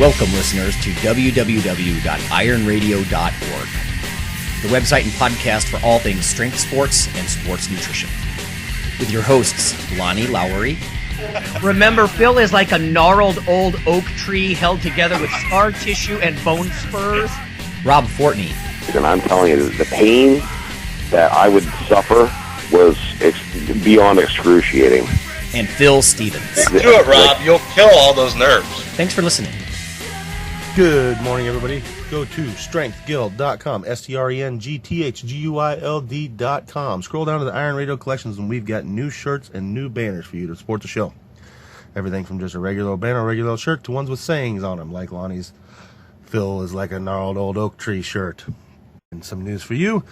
Welcome, listeners, to www.ironradio.org, the website and podcast for all things strength sports and sports nutrition. With your hosts, Lonnie Lowery. Remember, Phil is like a gnarled old oak tree held together with scar tissue and bone spurs. Rob Fortney. And I'm telling you, the pain that I would suffer was beyond excruciating. And Phil Stevens. Do it, Rob. You'll kill all those nerves. Thanks for listening. Good morning, everybody. Go to strengthguild.com, strengthguild.com. Scroll down to the Iron Radio collections, and we've got new shirts and new banners for you to support the show. Everything from just a regular banner, regular shirt, to ones with sayings on them, like Lonnie's Phil is like a gnarled old oak tree shirt. And some news for you,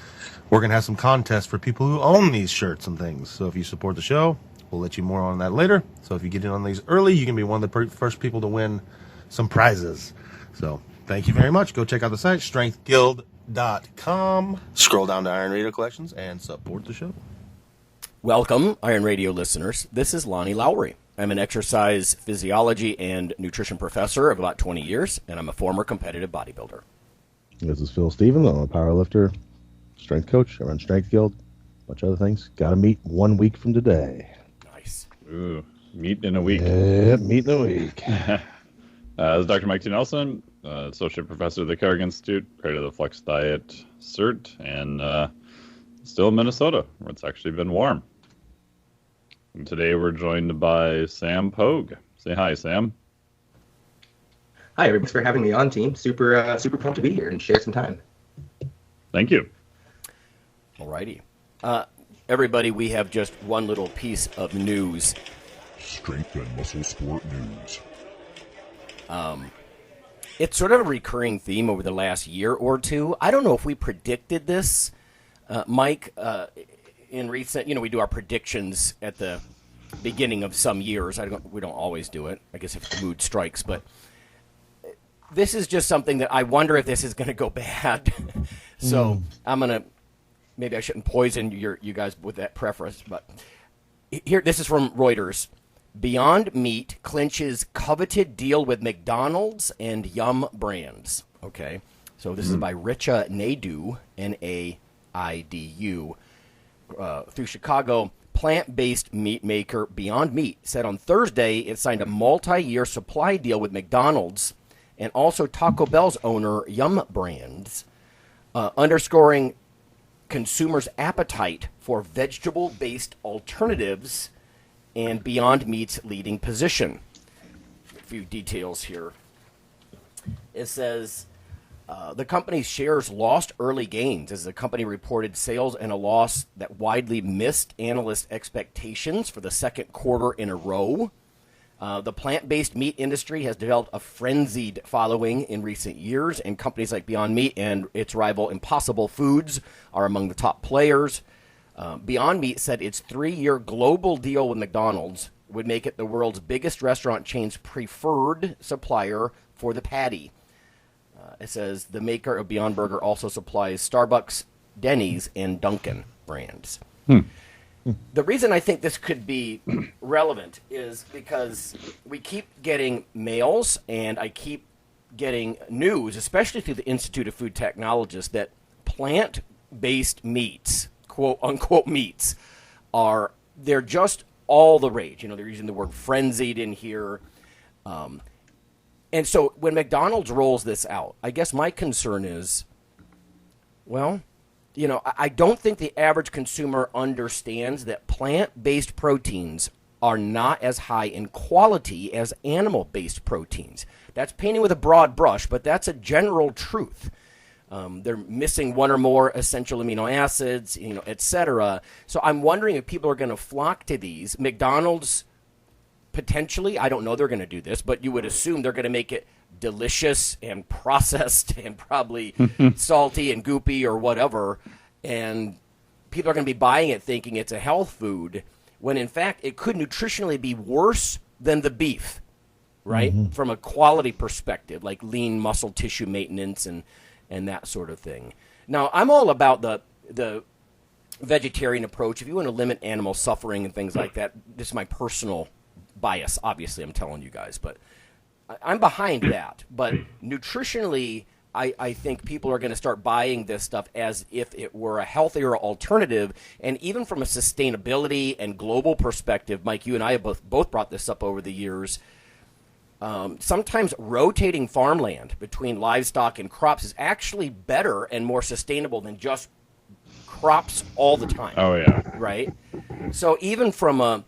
we're going to have some contests for people who own these shirts and things. So if you support the show, we'll let you more on that later. So if you get in on these early, you can be one of the first people to win some prizes. So thank you very much. Go check out the site, strengthguild.com. Scroll down to Iron Radio Collections and support the show. Welcome, Iron Radio listeners. This is Lonnie Lowery. I'm an exercise physiology and nutrition professor of about 20 years, and I'm a former competitive bodybuilder. This is Phil Stevens. I'm a power lifter, strength coach. I run Strength Guild, a bunch of other things. Got to meet 1 week from today. Nice. Ooh, meet in a week. Yeah, meet in a week. This is Dr. Mike T. Nelson, Associate Professor of the Carrick Institute, creator of the Flex Diet Cert, and still in Minnesota, where it's actually been warm. And today we're joined by Sam Pogue. Say hi, Sam. Hi, everybody. Thanks for having me on, team. Super pumped to be here and share some time. Thank you. Alrighty. Everybody, we have just one little piece of news. Strength and muscle sport news. It's sort of a recurring theme over the last year or two. I don't know if we predicted this, Mike, in recent, we do our predictions at the beginning of some years. We don't always do it, I guess if the mood strikes, but this is just something that I wonder if this is going to go bad. So maybe I shouldn't poison you guys with that preference, but here, this is from Reuters. Beyond Meat clinches coveted deal with McDonald's and Yum Brands. Okay, so this is by Richa Naidu, Naidu, through Chicago. Plant-based meat maker Beyond Meat said on Thursday it signed a multi-year supply deal with McDonald's and also Taco Bell's owner Yum Brands, underscoring consumers' appetite for vegetable-based alternatives and Beyond Meat's leading position. A few details here. It says the company's shares lost early gains as the company reported sales and a loss that widely missed analyst expectations for the second quarter in a row. The plant-based meat industry has developed a frenzied following in recent years, and companies like Beyond Meat and its rival Impossible Foods are among the top players. Beyond Meat said its 3-year global deal with McDonald's would make it the world's biggest restaurant chain's preferred supplier for the patty. It says the maker of Beyond Burger also supplies Starbucks, Denny's, and Dunkin' brands. The reason I think this could be relevant is because we keep getting mails and I keep getting news, especially through the Institute of Food Technologists, that plant-based meats, quote-unquote meats, they're just all the rage. They're using the word frenzied in here. And so when McDonald's rolls this out, I guess my concern is, I don't think the average consumer understands that plant-based proteins are not as high in quality as animal-based proteins. That's painting with a broad brush, but that's a general truth. They're missing one or more essential amino acids, et cetera. So I'm wondering if people are going to flock to these. McDonald's, potentially, I don't know they're going to do this, but you would assume they're going to make it delicious and processed and probably salty and goopy or whatever. And people are going to be buying it thinking it's a health food, when in fact it could nutritionally be worse than the beef, right? From a quality perspective, like lean muscle tissue maintenance and that sort of thing. Now, I'm all about the vegetarian approach. If you want to limit animal suffering and things like that, this is my personal bias, obviously, I'm telling you guys. But I'm behind that. But nutritionally, I think people are going to start buying this stuff as if it were a healthier alternative. And even from a sustainability and global perspective, Mike, you and I have both brought this up over the years. Sometimes rotating farmland between livestock and crops is actually better and more sustainable than just crops all the time. Oh, yeah. Right? So even from a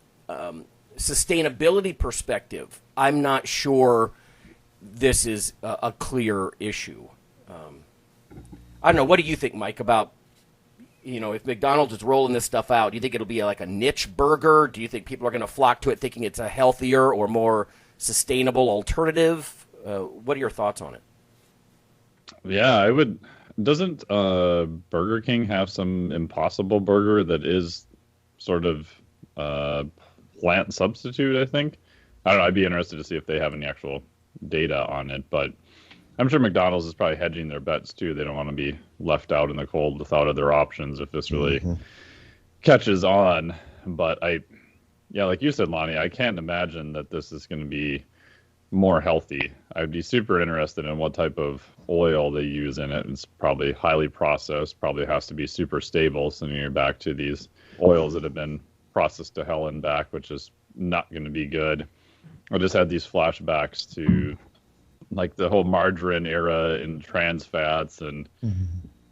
sustainability perspective, I'm not sure this is a clear issue. I don't know. What do you think, Mike, about, if McDonald's is rolling this stuff out, do you think it'll be like a niche burger? Do you think people are going to flock to it thinking it's a healthier or more sustainable alternative? What are your thoughts on it? Yeah, I would. Doesn't Burger King have some Impossible Burger that is sort of plant substitute, I think? I don't know. I'd be interested to see if they have any actual data on it, but I'm sure McDonald's is probably hedging their bets too. They don't want to be left out in the cold without other options if this really catches on. But like you said, Lonnie, I can't imagine that this is going to be more healthy. I'd be super interested in what type of oil they use in it. It's probably highly processed, probably has to be super stable. So you're back to these oils that have been processed to hell and back, which is not going to be good. I just had these flashbacks to like the whole margarine era in trans fats, and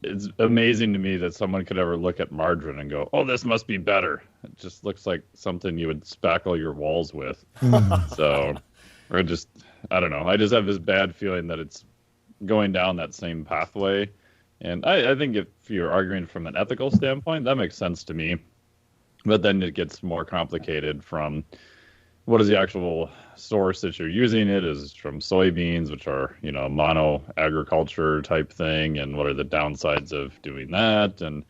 it's amazing to me that someone could ever look at margarine and go, oh, this must be better. It just looks like something you would spackle your walls with. So, or I don't know. I just have this bad feeling that it's going down that same pathway. And I think if you're arguing from an ethical standpoint, that makes sense to me. But then it gets more complicated from what is the actual source that you're using it? Is it from soybeans, which are, mono agriculture type thing? And what are the downsides of doing that? And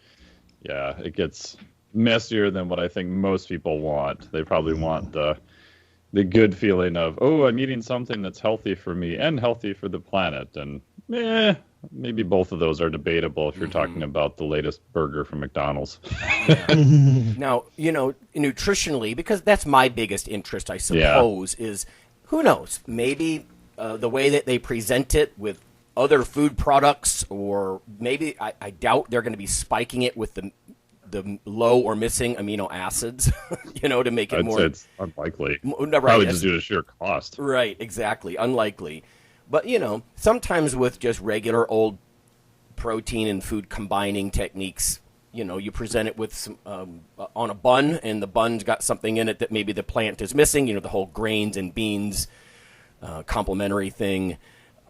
yeah, it gets messier than what I think most people want. They probably want the good feeling of, oh, I'm eating something that's healthy for me and healthy for the planet. And maybe both of those are debatable if you're talking about the latest burger from McDonald's. Now, nutritionally, because that's my biggest interest, I suppose, is who knows? Maybe the way that they present it with other food products, or maybe I doubt they're going to be spiking it with the low or missing amino acids, to make it I'd more. say it's unlikely. Right, probably just due to sheer cost. Right, exactly. Unlikely. But, sometimes with just regular old protein and food combining techniques, you present it with some on a bun, and the bun's got something in it that maybe the plant is missing, the whole grains and beans complementary thing.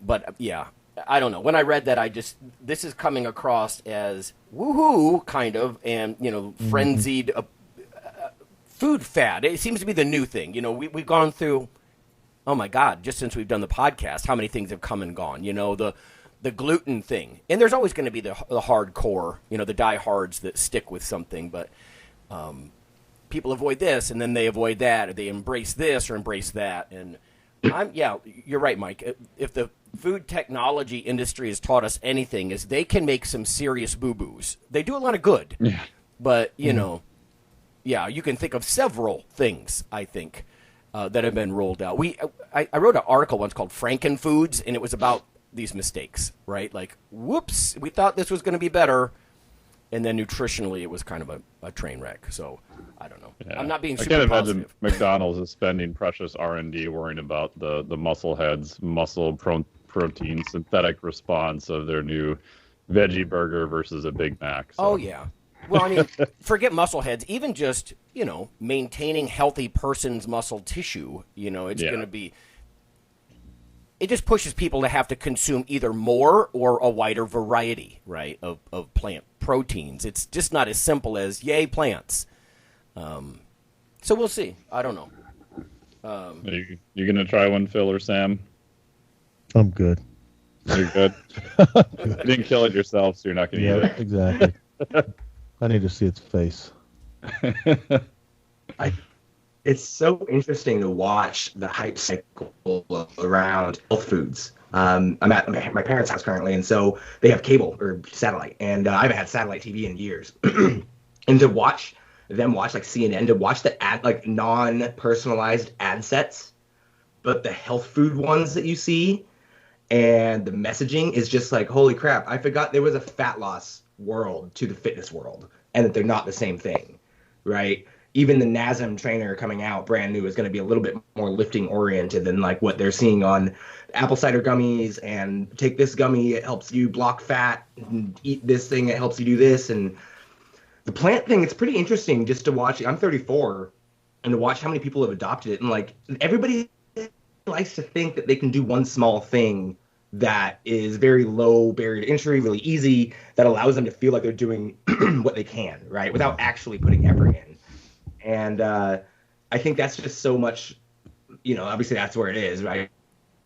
But, yeah, I don't know. When I read that, this is coming across as woohoo, kind of, and, frenzied food fad. It seems to be the new thing. We've gone through... Oh, my God, just since we've done the podcast, how many things have come and gone? The gluten thing. And there's always going to be the hardcore, the diehards that stick with something. But people avoid this, and then they avoid that, or they embrace this or embrace that. And, you're right, Mike. If the food technology industry has taught us anything, is they can make some serious boo-boos. They do a lot of good. Yeah. But, you can think of several things, I think, that have been rolled out. I wrote an article once called Frankenfoods, and it was about these mistakes, right? Like, whoops, we thought this was going to be better, and then nutritionally it was kind of a train wreck. So, I don't know. Yeah. I'm not being super positive. I can't imagine McDonald's is spending precious R&D worrying about the muscle heads, protein synthetic response of their new veggie burger versus a Big Mac. So. Oh, yeah. Well, I mean, forget muscle heads. Even just, maintaining healthy person's muscle tissue, it's going to be... It just pushes people to have to consume either more or a wider variety, right, of plant proteins. It's just not as simple as, yay, plants. So we'll see. I don't know. You going to try one, Phil or Sam? I'm good. You're good? You didn't kill it yourself, so you're not going to eat it. Exactly. I need to see its face. It's so interesting to watch the hype cycle around health foods. I'm at my parents' house currently, and so they have cable or satellite, and I haven't had satellite TV in years. And to watch them watch like CNN, to watch the ad, like non-personalized ad sets but the health food ones that you see and the messaging is just like, holy crap, I forgot there was a fat loss world to the fitness world and that they're not the same thing, right? Even the NASM trainer coming out brand new is going to be a little bit more lifting oriented than like what they're seeing on apple cider gummies and take this gummy, it helps you block fat, and eat this thing, it helps you do this. And the plant thing, it's pretty interesting just to watch. I'm 34 and to watch how many people have adopted it. And like everybody likes to think that they can do one small thing that is very low barrier to entry, really easy, that allows them to feel like they're doing what they can, right? Without actually putting effort in. And I think that's just so much, obviously that's where it is, right?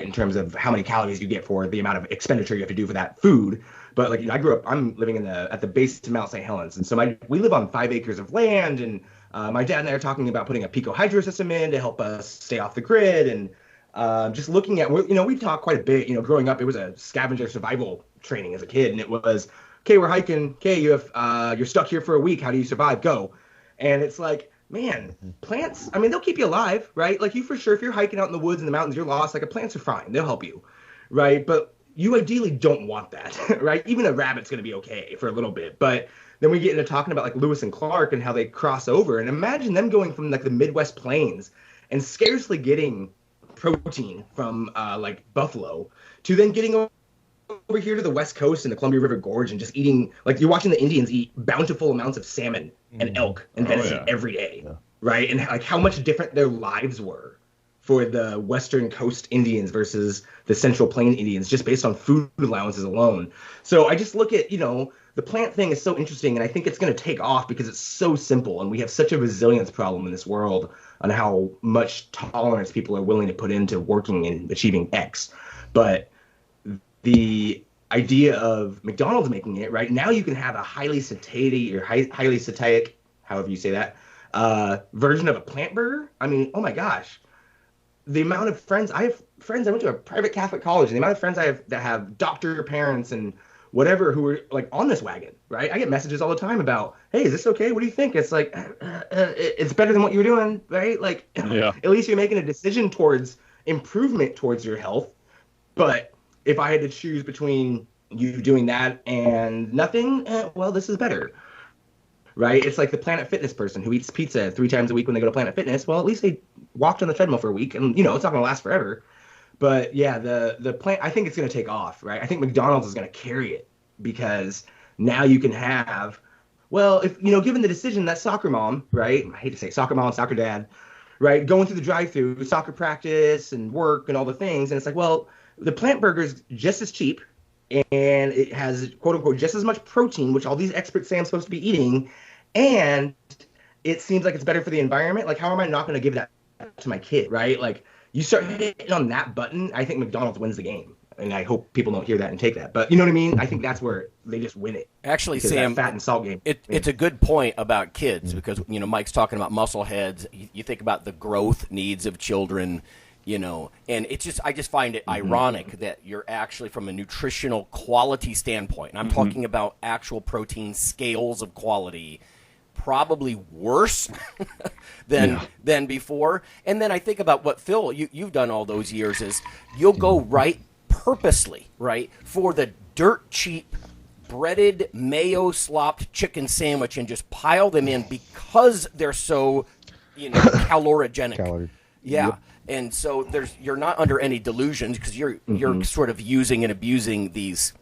In terms of how many calories you get for the amount of expenditure you have to do for that food. But like, I'm living at the base of Mount St. Helens. And so we live on 5 acres of land. And my dad and I are talking about putting a pico hydro system in to help us stay off the grid. And just looking at, we talked quite a bit, growing up, it was a scavenger survival training as a kid. And it was, okay, we're hiking. Okay, you're stuck here for a week. How do you survive? Go. And it's like, man, plants, I mean, they'll keep you alive, right? Like you for sure, if you're hiking out in the woods in the mountains, you're lost, like plants are fine. They'll help you, right? But you ideally don't want that, right? Even a rabbit's going to be okay for a little bit. But then we get into talking about like Lewis and Clark and how they cross over. And imagine them going from like the Midwest plains and scarcely getting protein from like buffalo to then getting over here to the West Coast and the Columbia River Gorge and just eating, like you're watching the Indians eat bountiful amounts of salmon and elk and venison every day, right? And like how much different their lives were for the Western Coast Indians versus the Central Plain Indians, just based on food allowances alone. So I just look at, the plant thing is so interesting, and I think it's going to take off because it's so simple, and we have such a resilience problem in this world on how much tolerance people are willing to put into working and achieving X. But the idea of McDonald's making it, right? Now you can have a highly satiated or highly satiatic, however you say that, version of a plant burger. I mean, oh my gosh. The amount of friends, I went to a private Catholic college, and the amount of friends I have that have doctor parents and whatever who are like on this wagon, right? I get messages all the time about, hey, is this okay? What do you think? It's like, it's better than what you were doing, right? Like, at least you're making a decision towards improvement towards your health. But if I had to choose between you doing that and nothing, well, this is better, right? It's like the Planet Fitness person who eats pizza 3 times a week when they go to Planet Fitness. Well, at least they walked on the treadmill for a week, and it's not going to last forever. But yeah, the plant, I think it's going to take off, right? I think McDonald's is going to carry it because now you can have, well, if given the decision that soccer mom, right? I hate to say it, soccer mom, soccer dad, right? Going through the drive-through, soccer practice and work and all the things, and it's like, well, the plant burger is just as cheap, and it has, quote unquote, just as much protein, which all these experts say I'm supposed to be eating, and it seems like it's better for the environment. Like, how am I not going to give that to my kid, right? Like, you start hitting on that button, I think McDonald's wins the game. And I hope people don't hear that and take that. But you know what I mean? I think that's where they just win it. Actually, Sam, fat and salt game. It's a good point about kids because, Mike's talking about muscle heads. You think about the growth needs of children, and it's just, I just find it ironic that you're actually, from a nutritional quality standpoint, and I'm talking about actual protein scales of quality, probably worse than before. And then I think about what, Phil, you've done all those years is you'll go right purposely, right, for the dirt cheap breaded mayo slopped chicken sandwich and just pile them in because they're so, calorigenic. Yeah. And so you're not under any delusions because you're sort of using and abusing these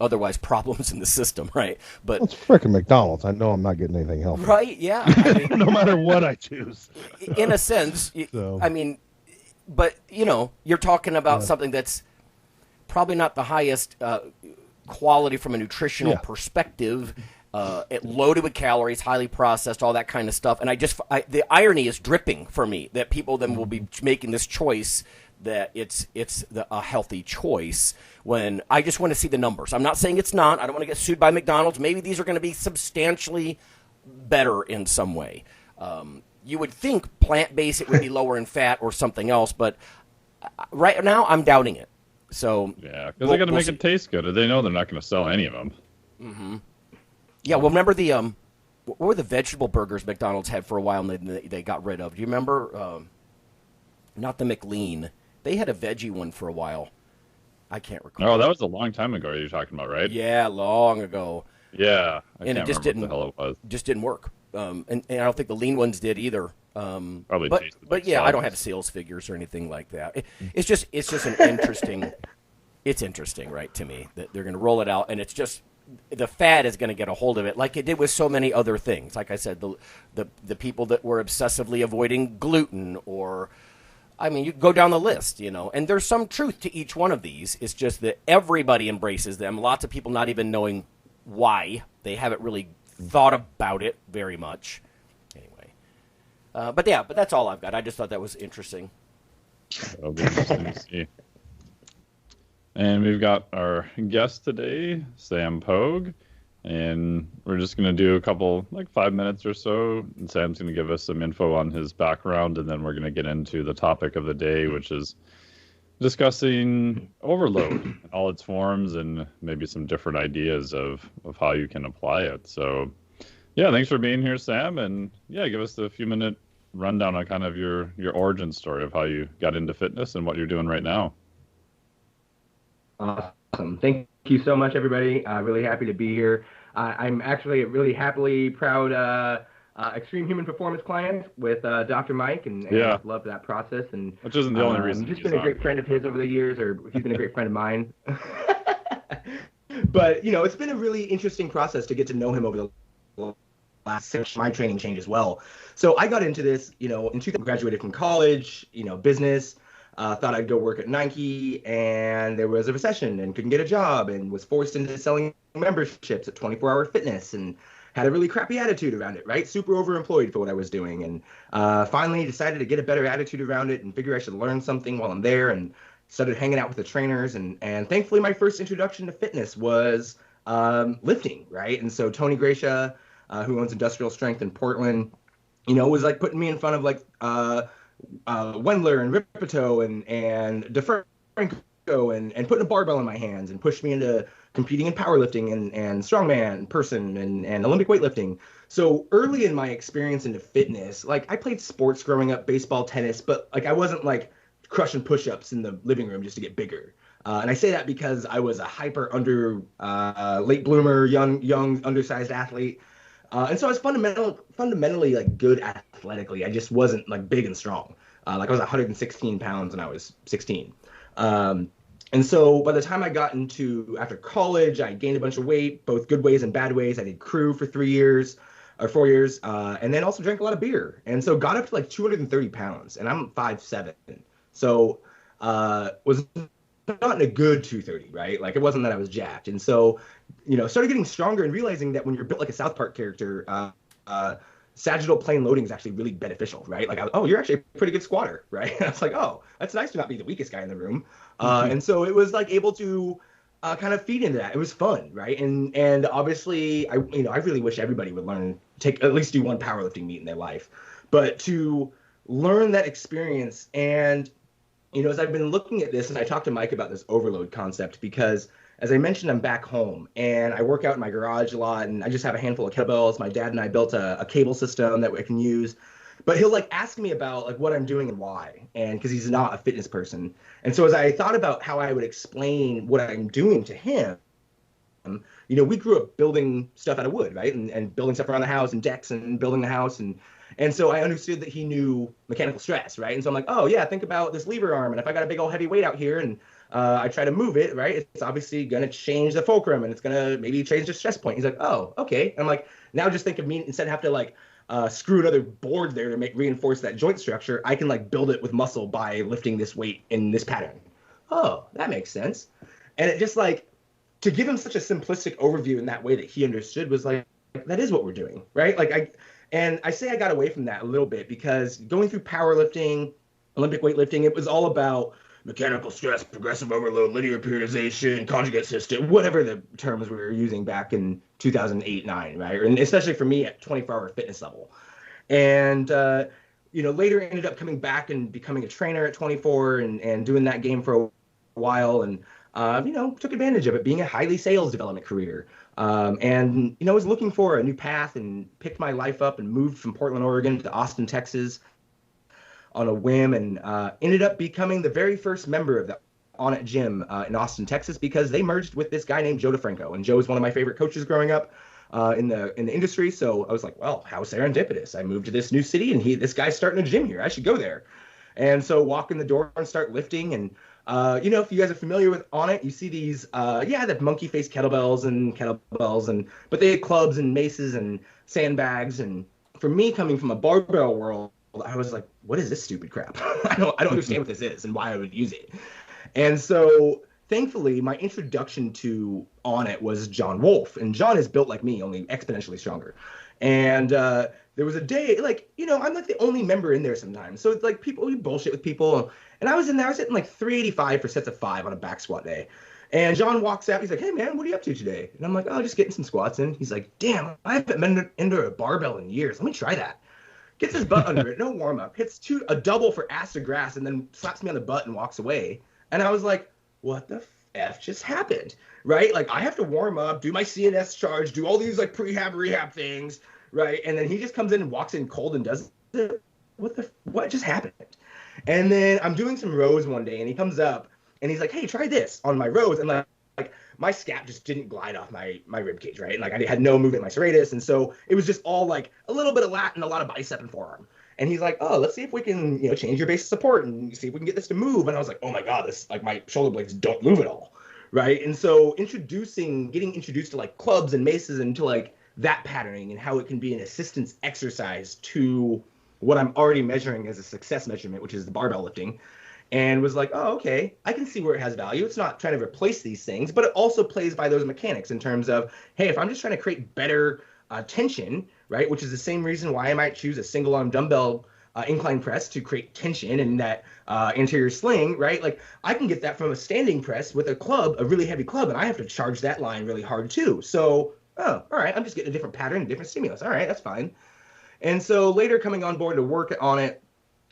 otherwise problems in the system, right? But it's frickin' McDonald's. I know I'm not getting anything healthy. Right, yeah. I mean, no matter what I choose. In a sense, I mean, but, you're talking about something that's probably not the highest quality from a nutritional perspective, loaded with calories, highly processed, all that kind of stuff. And the irony is dripping for me that people then will be making this choice that it's a healthy choice when I just want to see the numbers. I'm not saying it's not. I don't want to get sued by McDonald's. Maybe these are going to be substantially better in some way. You would think plant-based it would be lower in fat or something else, but right now I'm doubting it. So yeah, because they got to make it taste good. They know they're not going to sell any of them. Mm-hmm. Yeah, well, remember what were the vegetable burgers McDonald's had for a while and they got rid of? Do you remember? Not the McLean. They had a veggie one for a while. I can't recall. Oh, that was a long time ago you're talking about, right? Yeah, long ago. Yeah. And it just didn't, what the hell it was. Just didn't work. And I don't think the lean ones did either. Probably but yeah, I don't have sales figures or anything like that. It's just an interesting. It's interesting, right, to me that they're going to roll it out, and it's just the fad is going to get a hold of it, like it did with so many other things. Like I said, the people that were obsessively avoiding gluten, or I mean, you go down the list, and there's some truth to each one of these. It's just that everybody embraces them. Lots of people not even knowing why. They haven't really thought about it very much. Anyway, but that's all I've got. I just thought that was interesting. That'll be interesting to see. And we've got our guest today, Sam Pogue, and we're just going to do a couple, 5 minutes or so, and Sam's going to give us some info on his background, and then we're going to get into the topic of the day, which is discussing overload in all its forms and maybe some different ideas of how you can apply it. So, yeah, thanks for being here, Sam, and give us a few-minute rundown on kind of your origin story of how you got into fitness and what you're doing right now. Awesome. Thank you so much, everybody. Really happy to be here. I'm actually a really happily proud Extreme Human Performance client with Dr. Mike, and I love that process. And which isn't the only reason. Just been a great friend of his over the years, or he's been a great friend of mine. But it's been a really interesting process to get to know him over the last 6 years. My training changed as well. So I got into this, in 2000, graduated from college, business. Thought I'd go work at Nike, and there was a recession and couldn't get a job, and was forced into selling memberships at 24 Hour Fitness, and had a really crappy attitude around it, right? Super overemployed for what I was doing, and finally decided to get a better attitude around it and figure I should learn something while I'm there, and started hanging out with the trainers, and thankfully my first introduction to fitness was lifting, right? And so Tony Gracia, who owns Industrial Strength in Portland, was putting me in front of Wendler and Ripito and DeFranco and putting a barbell in my hands, and pushed me into competing in powerlifting and strongman person and Olympic weightlifting. So early in my experience into fitness, I played sports growing up, baseball, tennis, but I wasn't crushing push-ups in the living room just to get bigger. And I say that because I was a late bloomer, young undersized athlete. And so I was fundamentally good athletically. I just wasn't big and strong. I was 116 pounds when I was 16. And so by the time I got after college, I gained a bunch of weight, both good ways and bad ways. I did crew for 4 years, and then also drank a lot of beer. And so got up to 230 pounds, and I'm 5'7". So was not in a good 230, right? It wasn't that I was jacked. And so, started getting stronger and realizing that when you're built like a South Park character, sagittal plane loading is actually really beneficial, right? You're actually a pretty good squatter, right? I was oh, that's nice to not be the weakest guy in the room. And so it was able to kind of feed into that. It was fun, right? And obviously, I really wish everybody would at least do one powerlifting meet in their life. But to learn that experience, and as I've been looking at this, and I talked to Mike about this overload concept, because as I mentioned, I'm back home and I work out in my garage a lot, and I just have a handful of kettlebells. My dad and I built a cable system that I can use, but he'll ask me about what I'm doing and why, and because he's not a fitness person. And so as I thought about how I would explain what I'm doing to him, we grew up building stuff out of wood, right? And building stuff around the house and decks and building the house. And so I understood that he knew mechanical stress, right? And so I'm oh yeah, think about this lever arm. And if I got a big old heavy weight out here and I try to move it, right, it's obviously going to change the fulcrum, and it's going to maybe change the stress point. He's oh, okay. And I'm now just think of me, instead of have to screw another board there to reinforce that joint structure, I can build it with muscle by lifting this weight in this pattern. Oh, that makes sense. And it just to give him such a simplistic overview in that way that he understood was that is what we're doing, right? I say I got away from that a little bit because going through powerlifting, Olympic weightlifting, it was all about mechanical stress, progressive overload, linear periodization, conjugate system, whatever the terms we were using back in 2008-9, right? And especially for me at 24-hour fitness level. And, later ended up coming back and becoming a trainer at 24 and doing that game for a while, and, took advantage of it being a highly sales development career. And was looking for a new path and picked my life up and moved from Portland, Oregon to Austin, Texas, on a whim, and ended up becoming the very first member of the On It gym in Austin, Texas, because they merged with this guy named Joe DeFranco, and Joe is one of my favorite coaches growing up in the industry. So I was like, well, how serendipitous! I moved to this new city, and this guy's starting a gym here. I should go there. And so walk in the door and start lifting. And if you guys are familiar with On It, you see these the monkey face kettlebells, but they had clubs and maces and sandbags. And for me, coming from a barbell world, I was like, what is this stupid crap? I don't understand what this is and why I would use it. And so thankfully, my introduction to On It was John Wolf. And John is built like me, only exponentially stronger. And there was a day, I'm like the only member in there sometimes. So it's like we bullshit with people. And I was in there, I was hitting like 385 for sets of 5 on a back squat day. And John walks out, he's like, hey man, what are you up to today? And I'm like, oh, just getting some squats in. He's like, damn, I haven't been under a barbell in years. Let me try that. Gets his butt under it, no warm up, hits a double for ass to grass, and then slaps me on the butt and walks away. And I was like, what the F just happened, right? Like, I have to warm up, do my CNS charge, do all these like prehab, rehab things, right? And then he just comes in and walks in cold and does it. What just happened? And then I'm doing some rows one day, and he comes up and he's like, hey, try this on my rows. And like my scap just didn't glide off my rib cage, right? And like I had no movement in my serratus, and so it was just all like a little bit of lat and a lot of bicep and forearm. And he's like, oh, let's see if we can, change your base of support and see if we can get this to move. And I was like, oh my God, this, like, my shoulder blades don't move at all, right? And so getting introduced to like clubs and maces and to like that patterning and how it can be an assistance exercise to what I'm already measuring as a success measurement, which is the barbell lifting. And was like, oh, okay, I can see where it has value. It's not trying to replace these things, but it also plays by those mechanics in terms of, hey, if I'm just trying to create better tension, right, which is the same reason why I might choose a single arm dumbbell incline press to create tension in that anterior sling, right? Like I can get that from a standing press with a club, a really heavy club, and I have to charge that line really hard too. So, all right, I'm just getting a different pattern, a different stimulus. All right, that's fine. And so later coming on board to work on it,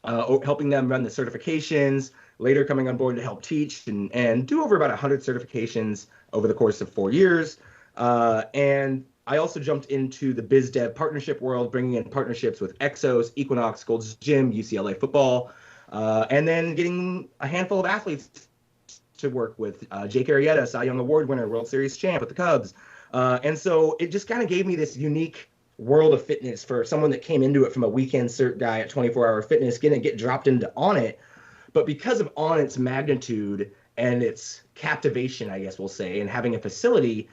helping them run the certifications, later coming on board to help teach and do over about 100 certifications over the course of 4 years. And I also jumped into the biz dev partnership world, bringing in partnerships with Exos, Equinox, Gold's Gym, UCLA football, and then getting a handful of athletes to work with. Jake Arrieta, Cy Young Award winner, World Series champ with the Cubs. And so it just kind of gave me this unique world of fitness for someone that came into it from a weekend cert guy at 24-hour fitness, get dropped into On It. But because of On It's magnitude and its captivation, I guess we'll say, and having a facility,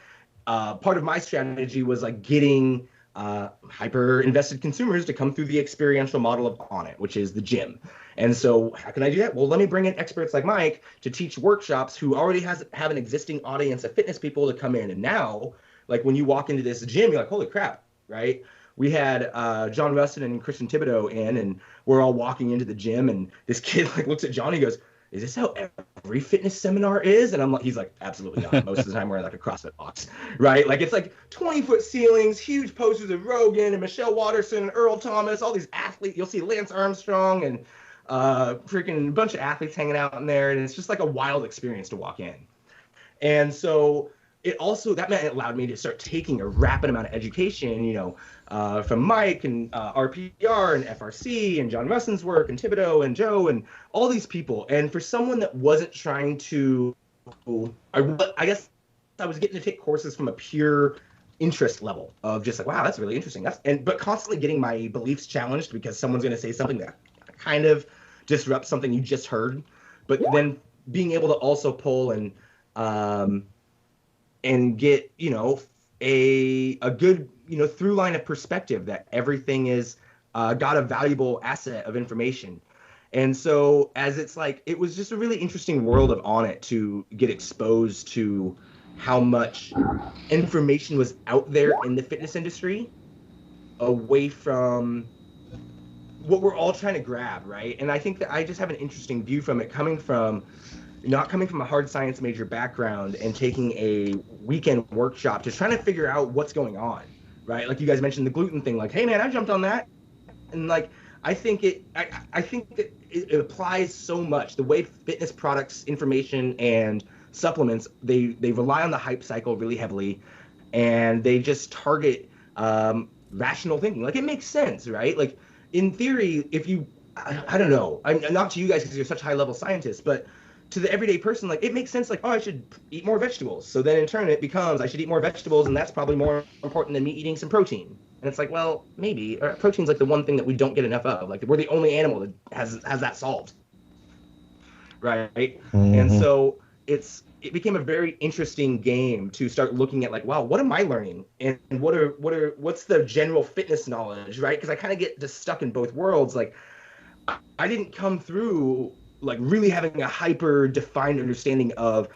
part of my strategy was like getting hyper invested consumers to come through the experiential model of On It, which is the gym. And so how can I do that? Well, let me bring in experts like Mike to teach workshops who already have an existing audience of fitness people to come in. And now, like when you walk into this gym, you're like, holy crap, right? We had John Rustin and Christian Thibodeau in, and we're all walking into the gym, and this kid like looks at John, he goes, is this how every fitness seminar is? And he's like, absolutely not. Most of the time we're in like a CrossFit box, right? Like it's like 20-foot ceilings, huge posters of Rogan and Michelle Watterson and Earl Thomas, all these athletes. You'll see Lance Armstrong and freaking bunch of athletes hanging out in there. And it's just like a wild experience to walk in. And so it allowed me to start taking a rapid amount of education, from Mike and RPR and FRC and John Russin's work and Thibodeau and Joe and all these people. And for someone that wasn't trying to, I guess I was getting to take courses from a pure interest level of just like, wow, that's really interesting. But constantly getting my beliefs challenged because someone's going to say something that kind of disrupts something you just heard. But then being able to also pull and get, a good, through line of perspective that everything is got a valuable asset of information. And so it was just a really interesting world of On It to get exposed to how much information was out there in the fitness industry away from what we're all trying to grab, right? And I think that I just have an interesting view from it, not coming from a hard science major background and taking a weekend workshop, just trying to figure out what's going on, right? Like you guys mentioned the gluten thing, like, hey man, I jumped on that. And like, I think that it applies so much. The way fitness products, information, and supplements, they rely on the hype cycle really heavily, and they just target rational thinking. Like it makes sense, right? Like in theory, I don't know. I'm not to you guys because you're such high level scientists, but to the everyday person, like, it makes sense. Like, oh, I should eat more vegetables. So then in turn it becomes I should eat more vegetables, and that's probably more important than me eating some protein. And it's like, well, maybe protein's like the one thing that we don't get enough of. Like, we're the only animal that has that solved, right? Mm-hmm. And so it became a very interesting game to start looking at, like, wow, what am I learning, and what's the general fitness knowledge, right? Because I kind of get just stuck in both worlds. Like, I didn't come through like really having a hyper defined understanding of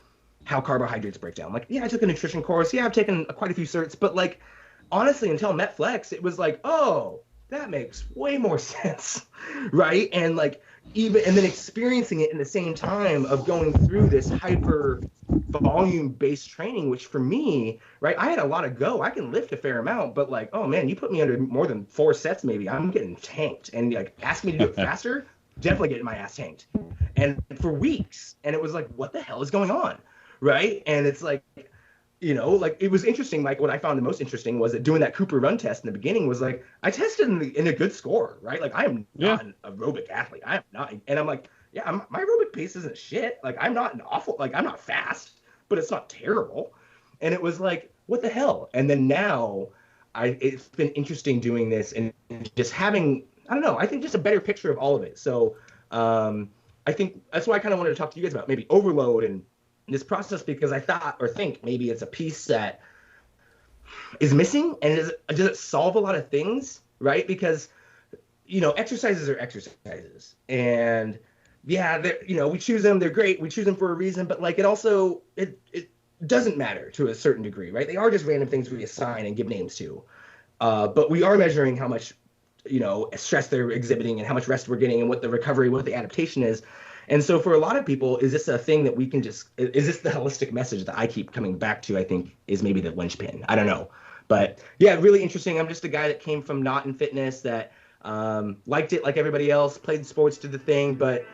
how carbohydrates break down. Like, yeah, I took a nutrition course. Yeah, I've taken quite a few certs, but like, honestly, until I met Flex, it was like, oh, that makes way more sense, right? And like, and then experiencing it in the same time of going through this hyper volume based training, which for me, right, I had a lot of go. I can lift a fair amount, but like, oh man, you put me under more than 4 sets, maybe I'm getting tanked. And like, ask me to do it faster, definitely getting my ass tanked. And for weeks, and it was like, what the hell is going on, right? And it's like, you know, like, it was interesting. Like, what I found the most interesting was that doing that Cooper run test in the beginning was like, I tested in a good score, right? Like, I am not an aerobic athlete. I am not. And I'm like, yeah, my aerobic pace isn't shit. Like, I'm not I'm not fast, but it's not terrible. And it was like, what the hell? And then now it's been interesting doing this and just having, I don't know, I think just a better picture of all of it. So I think that's why I kind of wanted to talk to you guys about maybe overload and this process, because I think maybe it's a piece that is missing, and does it solve a lot of things, right? Because, you know, exercises are exercises, and yeah, you know, we choose them, they're great, we choose them for a reason, but like, it doesn't matter to a certain degree, right? They are just random things we assign and give names to, but we are measuring how much, you know, stress they're exhibiting and how much rest we're getting and what the recovery, what the adaptation is. And so for a lot of people, is this a thing that we can is this the holistic message that I keep coming back to, I think is maybe the linchpin. I don't know. But yeah, really interesting. I'm just a guy that came from not in fitness, that liked it like everybody else, played sports, did the thing, but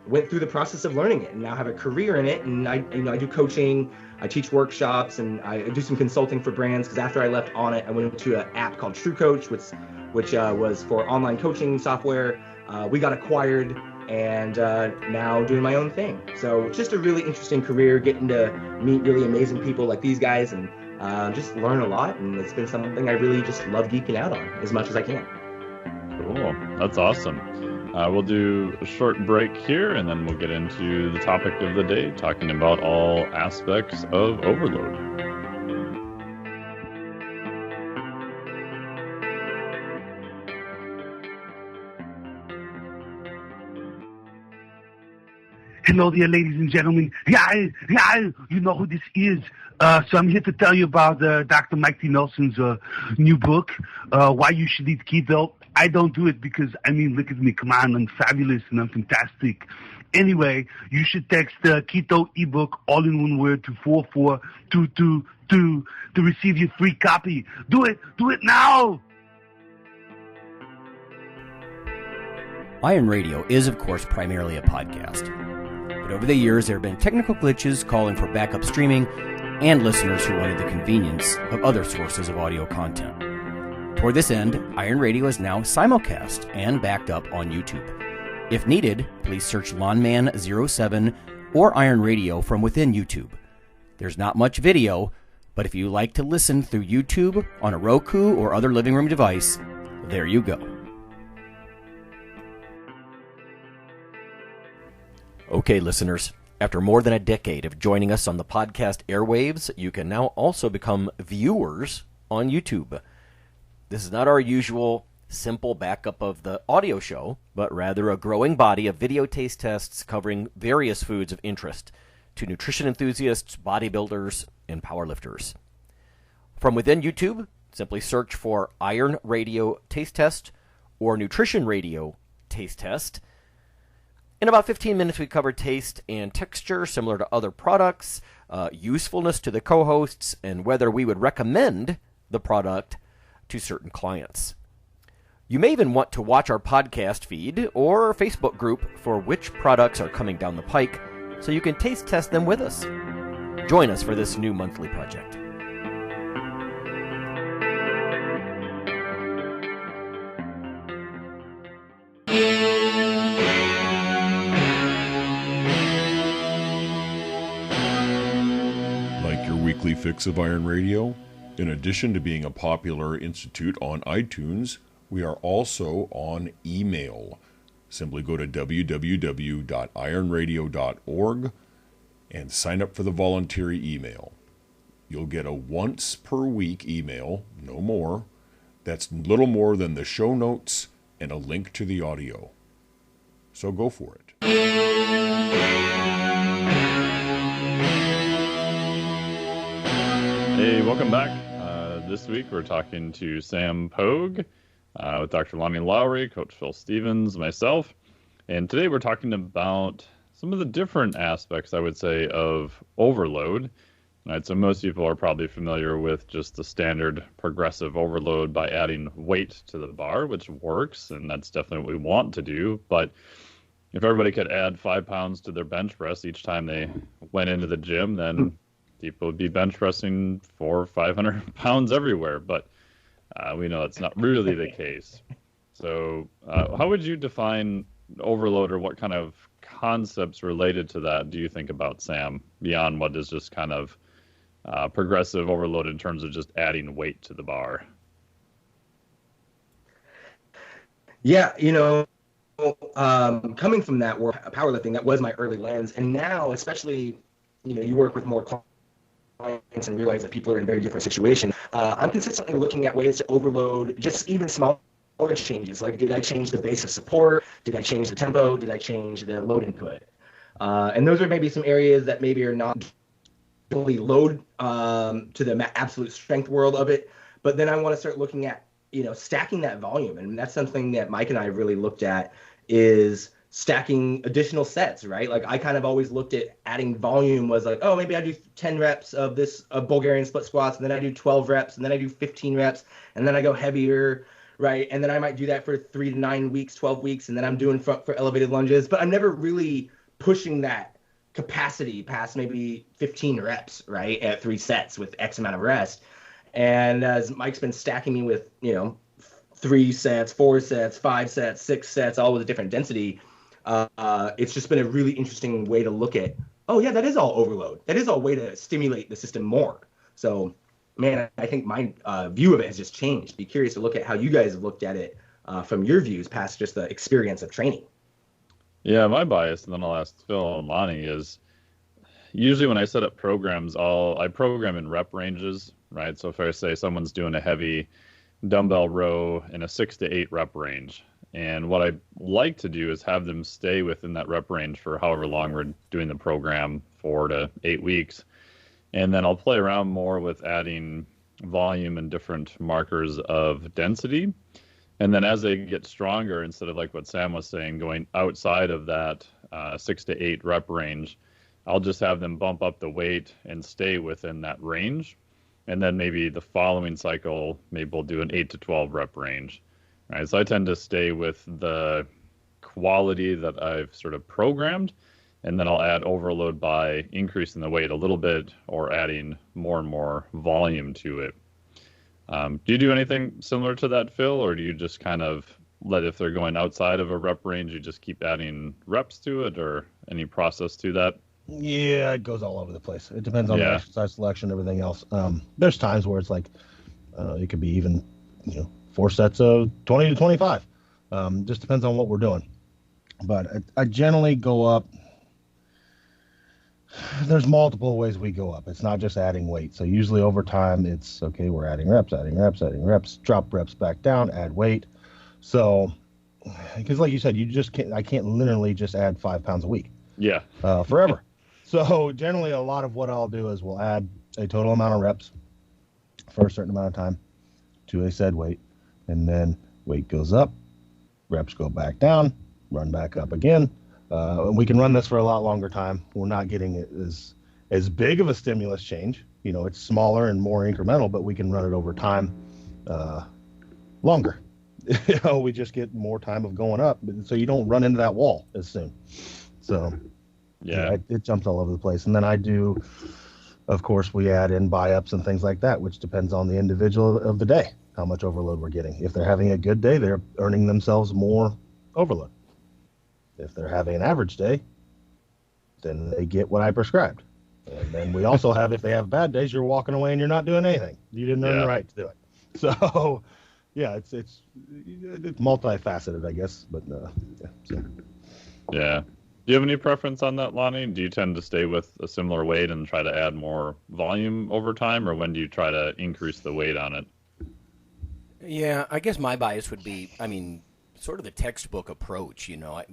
went through the process of learning it and now have a career in it. And I do coaching, I teach workshops, and I do some consulting for brands, because after I left On It, I went into an app called True Coach, which was for online coaching software. We got acquired, and now doing my own thing. So just a really interesting career, getting to meet really amazing people like these guys, and just learn a lot. And it's been something I really just love geeking out on as much as I can. Cool. That's awesome. We'll do a short break here, and then we'll get into the topic of the day, talking about all aspects of overload. Hello there, ladies and gentlemen. Yeah, you know who this is. So I'm here to tell you about Dr. Mike T. Nelson's new book, Why You Should Eat Keto. I don't do it because, I mean, look at me. Come on, I'm fabulous and I'm fantastic. Anyway, you should text the Keto ebook, all in one word, to 44222 to receive your free copy. Do it now! IronRadio is, of course, primarily a podcast. But over the years, there have been technical glitches calling for backup streaming and listeners who wanted the convenience of other sources of audio content. Toward this end, IronRadio is now simulcast and backed up on YouTube. If needed, please search Lawnman07 or IronRadio from within YouTube. There's not much video, but if you like to listen through YouTube on a Roku or other living room device, there you go. Okay, listeners, after more than a decade of joining us on the podcast airwaves, you can now also become viewers on YouTube. This is not our usual simple backup of the audio show, but rather a growing body of video taste tests covering various foods of interest to nutrition enthusiasts, bodybuilders, and powerlifters. From within YouTube, simply search for Iron Radio Taste Test or Nutrition Radio Taste Test. In about 15 minutes, we cover taste and texture similar to other products, usefulness to the co-hosts, and whether we would recommend the product to certain clients. You may even want to watch our podcast feed or Facebook group for which products are coming down the pike so you can taste test them with us. Join us for this new monthly project. fix of Iron Radio? In addition to being a popular institute on iTunes, we are also on email. Simply go to www.ironradio.org and sign up for the voluntary email. You'll get a once per week email, no more. That's little more than the show notes and a link to the audio. So go for it. Hey, welcome back. This week we're talking to Sam Pogue with Dr. Lonnie Lowry, Coach Phil Stevens, myself. And today we're talking about some of the different aspects, I would say, of overload. Right, so most people are probably familiar with just the standard progressive overload by adding weight to the bar, which works, and that's definitely what we want to do. But if everybody could add 5 pounds to their bench press each time they went into the gym, then people would be bench pressing 400 or 500 pounds everywhere. But we know that's not really the case. So how would you define overload, or what kind of concepts related to that do you think about, Sam, beyond what is just kind of progressive overload in terms of just adding weight to the bar? Yeah, coming from that world, powerlifting, that was my early lens. And now, especially, you work with more clients and realize that people are in very different situations. I'm consistently looking at ways to overload just even smaller changes. Like, did I change the base of support? Did I change the tempo? Did I change the load input? And those are maybe some areas that maybe are not fully load to the absolute strength world of it. But then I want to start looking at, stacking that volume. And that's something that Mike and I really looked at, is stacking additional sets, right? Like, I kind of always looked at adding volume was like, oh, maybe I do 10 reps of this Bulgarian split squats, and then I do 12 reps, and then I do 15 reps, and then I go heavier, right? And then I might do that for 3 to 9 weeks, 12 weeks, and then I'm doing front for elevated lunges. But I'm never really pushing that capacity past maybe 15 reps, right, at 3 sets with X amount of rest. And as Mike's been stacking me with, 3 sets, 4 sets, 5 sets, 6 sets, all with a different density, it's just been a really interesting way to look at, oh yeah, that is all overload. That is all way to stimulate the system more. So, man, I think my view of it has just changed. Be curious to look at how you guys have looked at it from your views past just the experience of training. Yeah, my bias, and then I'll ask Phil and Lonnie, is usually when I set up programs, I program in rep ranges, right? So if I say someone's doing a heavy dumbbell row in a 6 to 8 rep range, and what I like to do is have them stay within that rep range for however long we're doing the program, 4 to 8 weeks. And then I'll play around more with adding volume and different markers of density. And then as they get stronger, instead of like what Sam was saying, going outside of that 6 to 8 rep range, I'll just have them bump up the weight and stay within that range. And then maybe the following cycle, maybe we'll do an 8 to 12 rep range. Right? So I tend to stay with the quality that I've sort of programmed, and then I'll add overload by increasing the weight a little bit or adding more and more volume to it. Do you do anything similar to that, Phil, or do you just kind of let, if they're going outside of a rep range, you just keep adding reps to it, or any process to that? Yeah, it goes all over the place. It depends on the exercise selection, everything else. There's times where it's like, it could be even, 4 sets of 20 to 25. Just depends on what we're doing. But I generally go up. There's multiple ways we go up. It's not just adding weight. So usually over time, it's okay, we're adding reps, drop reps back down, add weight. So, because like you said, I can't literally just add 5 pounds a week. Yeah. Forever. So generally a lot of what I'll do is we'll add a total amount of reps for a certain amount of time to a said weight. And then weight goes up, reps go back down, run back up again. And we can run this for a lot longer time. We're not getting it as big of a stimulus change. It's smaller and more incremental, but we can run it over time longer. We just get more time of going up, so you don't run into that wall as soon. So yeah, it jumps all over the place. And then I do, of course, we add in buy-ups and things like that, which depends on the individual of the day, how much overload we're getting. If they're having a good day, they're earning themselves more overload. If they're having an average day, then they get what I prescribed. And then we also have, if they have bad days, you're walking away and you're not doing anything. You didn't earn the right to do it. So, yeah, it's multifaceted, I guess. But yeah. Do you have any preference on that, Lonnie? Do you tend to stay with a similar weight and try to add more volume over time, or when do you try to increase the weight on it? Yeah, I guess my bias would be, sort of the textbook approach.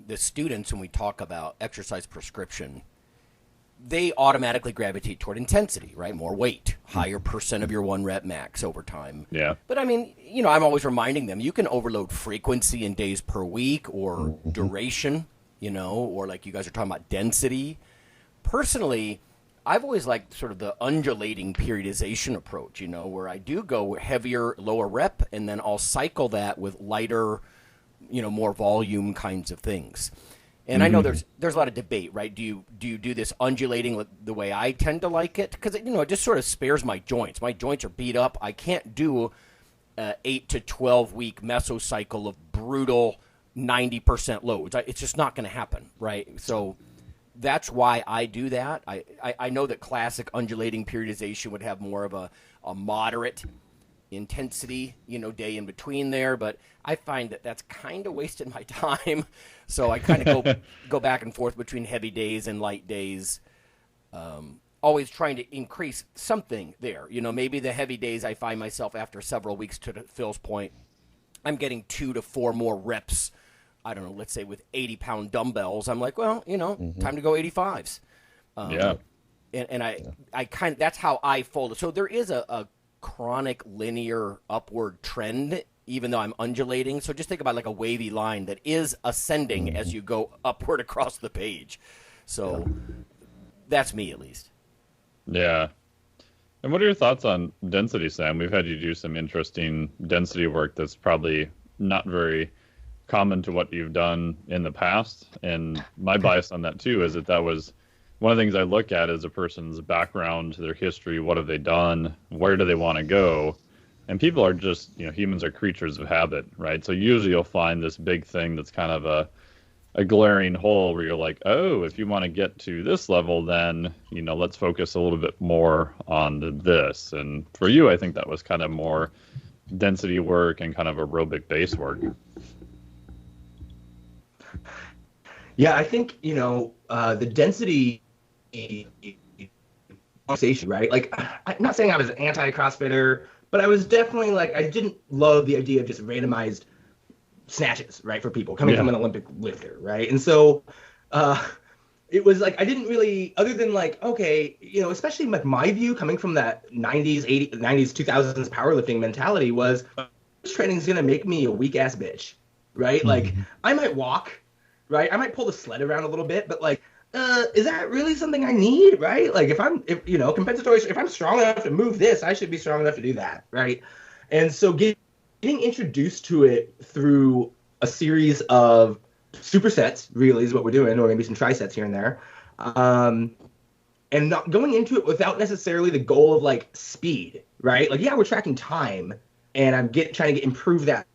The students, when we talk about exercise prescription, they automatically gravitate toward intensity, right? More weight, higher percent of your 1 rep max over time. Yeah. But I'm always reminding them, you can overload frequency in days per week or duration, or like you guys are talking about density. Personally, I've always liked sort of the undulating periodization approach, where I do go heavier, lower rep, and then I'll cycle that with lighter, more volume kinds of things. And I know there's a lot of debate, right? Do you do this undulating the way I tend to like it? Because, it just sort of spares my joints. My joints are beat up. I can't do an 8 to 12 week mesocycle of brutal 90% loads. It's just not going to happen, right? So that's why I do that. I know that classic undulating periodization would have more of a moderate intensity, day in between there, but I find that that's kind of wasting my time. So I kind of go back and forth between heavy days and light days, always trying to increase something there. Maybe the heavy days I find myself after several weeks, to Phil's point, I'm getting 2 to 4 more reps. I don't know, let's say with 80-pound dumbbells, I'm like, well, time to go 85s. And I kind of, that's how I fold it. So there is a chronic linear upward trend, even though I'm undulating. So just think about like a wavy line that is ascending as you go upward across the page. So that's me, at least. Yeah. And what are your thoughts on density, Sam? We've had you do some interesting density work that's probably not very common to what you've done in the past. And my bias on that too is that was one of the things I look at is a person's background, their history, what have they done, where do they want to go? And people are just, humans are creatures of habit, right? So usually you'll find this big thing that's kind of a glaring hole where you're like, oh, if you want to get to this level, then, let's focus a little bit more on this. And for you, I think that was kind of more density work and kind of aerobic base work. Yeah, I think, the density conversation, right? Like, I'm not saying I was an anti-CrossFitter, but I was definitely like, I didn't love the idea of just randomized snatches, right, for people coming from an Olympic lifter, right? And so it was like, I didn't really, other than like, okay, especially like my view coming from that 90s, 2000s powerlifting mentality was, this training is going to make me a weak-ass bitch, right? Like, I might walk, right? I might pull the sled around a little bit, but like, is that really something I need, right? Like if compensatory, if I'm strong enough to move this, I should be strong enough to do that, right? And so getting introduced to it through a series of supersets really is what we're doing, or maybe some trisets here and there. And not going into it without necessarily the goal of like speed, right? Like, yeah, we're tracking time and I'm trying to improve that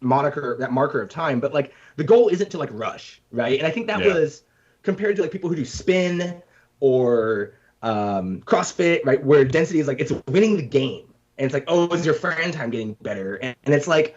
marker of time, but like the goal isn't to like rush, right? And I think that was compared to like people who do spin or CrossFit, right, where density is like it's winning the game, and it's like, oh, is your friend time getting better? And it's like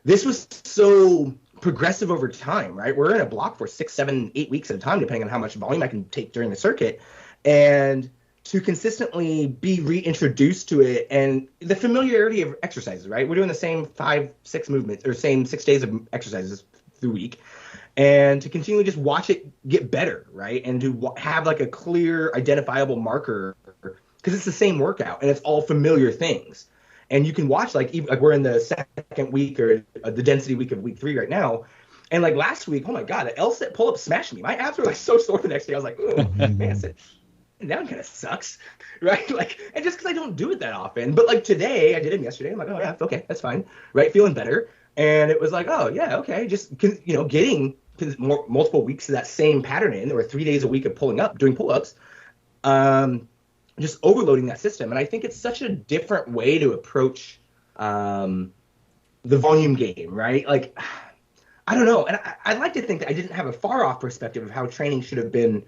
this was so progressive over time, right? We're in a block for 6, 7, 8 weeks at a time, depending on how much volume I can take during the circuit, and to consistently be reintroduced to it and the familiarity of exercises, right? We're doing the same 5, 6 movements or same 6 days of exercises through week, and to continually just watch it get better, right? And to have like a clear identifiable marker, because it's the same workout and it's all familiar things. And you can watch like we're in the second week or the density week of week 3 right now. And like last week, oh my God, the L-sit pull-up smashed me. My abs were like so sore the next day. I was like, oh man, that kind of sucks, right? Like, and just because I don't do it that often, but like today, I did it yesterday. I'm like, oh yeah, okay, that's fine, right? Feeling better, and it was like, oh yeah, okay, just getting multiple weeks of that same pattern in, or 3 days a week of doing pull-ups, just overloading that system. And I think it's such a different way to approach the volume game, right? Like, I don't know, and I like to think that I didn't have a far off perspective of how training should have been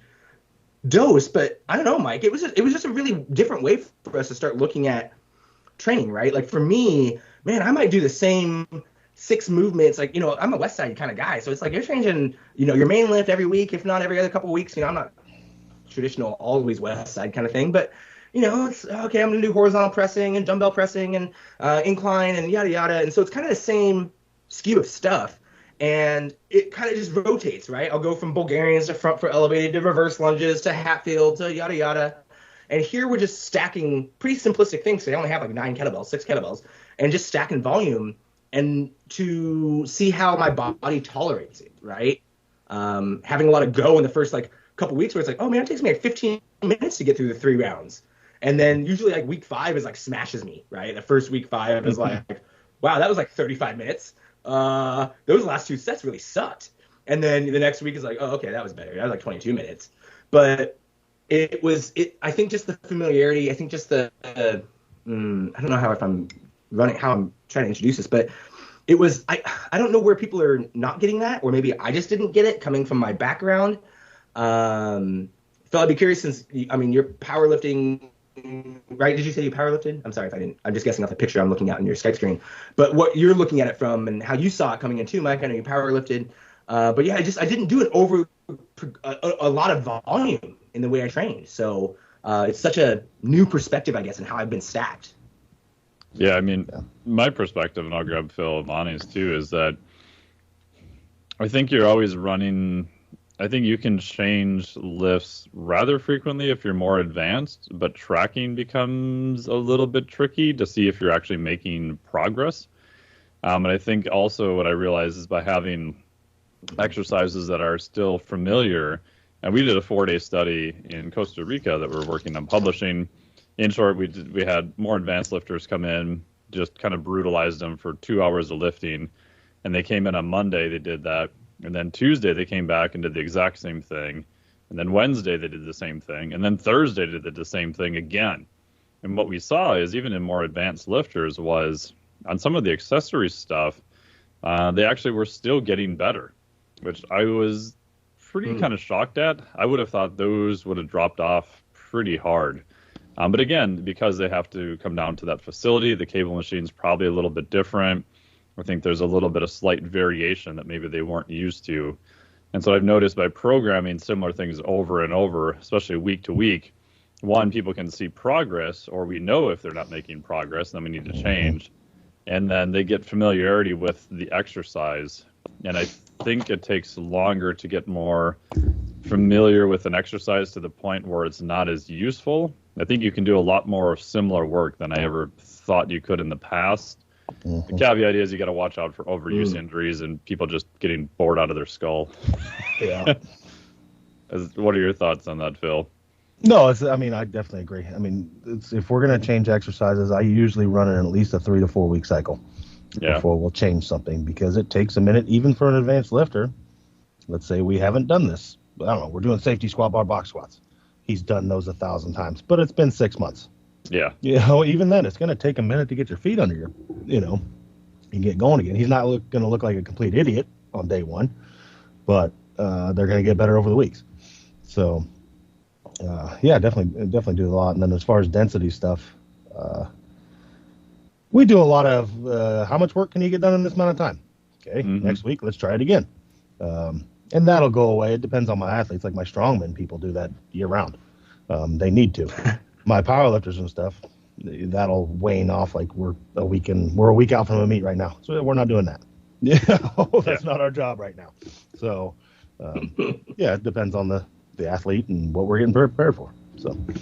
dose, but I don't know, Mike. It was just a really different way for us to start looking at training, right? Like for me, man, I might do the same 6 movements. Like, I'm a West Side kind of guy, so it's like you're changing, your main lift every week, if not every other couple of weeks. I'm not traditional always West Side kind of thing, but it's okay. I'm gonna do horizontal pressing and dumbbell pressing and incline and yada yada, and so it's kind of the same skew of stuff. And it kind of just rotates, right? I'll go from Bulgarians to front foot elevated to reverse lunges to Hatfield to yada yada. And here we're just stacking pretty simplistic things. So I only have like 6 kettlebells, and just stacking volume and to see how my body tolerates it, right? Having a lot of go in the first like couple weeks where it's like, oh man, it takes me like 15 minutes to get through the 3 rounds. And then usually like week 5 is like smashes me, right? The first week 5 is like, wow, that was like 35 minutes. Those last 2 sets really sucked. And then the next week is like, oh, okay, that was better. That was like 22 minutes. But I think just the familiarity, I think just I don't know how I'm trying to introduce this, but it was, I don't know where people are not getting that, or maybe I just didn't get it coming from my background. Phil, I'd be curious since, you're powerlifting, right? Did you say you powerlifted? I'm sorry if I didn't. I'm just guessing off the picture I'm looking at on your Skype screen. But what you're looking at it from and how you saw it coming in too, Mike, I know you powerlifted. But yeah, I didn't do a lot of volume in the way I trained. So it's such a new perspective, I guess, in how I've been stacked. Yeah, my perspective, and I'll grab Phil and Lonnie's too, is that I think you're always running. I think you can change lifts rather frequently if you're more advanced, but tracking becomes a little bit tricky to see if you're actually making progress. And I think also what I realized is by having exercises that are still familiar, and we did a 4-day study in Costa Rica that we're working on publishing. In short, we had more advanced lifters come in, just kind of brutalized them for 2 hours of lifting, and they came in on Monday, they did that. And then Tuesday, they came back and did the exact same thing. And then Wednesday, they did the same thing. And then Thursday, they did the same thing again. And what we saw is even in more advanced lifters was on some of the accessory stuff, they actually were still getting better, which I was pretty kind of shocked at. I would have thought those would have dropped off pretty hard. But again, because they have to come down to that facility, the cable machine's probably a little bit different. I think there's a little bit of slight variation that maybe they weren't used to. And so I've noticed by programming similar things over and over, especially week to week, one, people can see progress, or we know if they're not making progress, then we need to change. And then they get familiarity with the exercise. And I think it takes longer to get more familiar with an exercise to the point where it's not as useful. I think you can do a lot more similar work than I ever thought you could in the past. The caveat is you got to watch out for overuse injuries and people just getting bored out of their skull. Yeah. What are your thoughts on that, Phil? No, I definitely agree. If we're going to change exercises, I usually run it in at least a 3 to 4 week cycle before we'll change something, because it takes a minute, even for an advanced lifter. Let's say we haven't done this. I don't know. We're doing safety squat bar box squats. He's done those 1,000 times, but it's been 6 months. Yeah. Even then, it's going to take a minute to get your feet under you, and get going again. He's not going to look like a complete idiot on day one, but they're going to get better over the weeks. So, definitely do a lot. And then as far as density stuff, we do a lot of how much work can you get done in this amount of time? Okay, next week, let's try it again. And that'll go away. It depends on my athletes. Like my strongman people do that year round. They need to. My powerlifters and stuff, that'll wane off. Like we're a week out from a meet right now, so we're not doing that. That's not our job right now. So, it depends on the athlete and what we're getting prepared for. So, do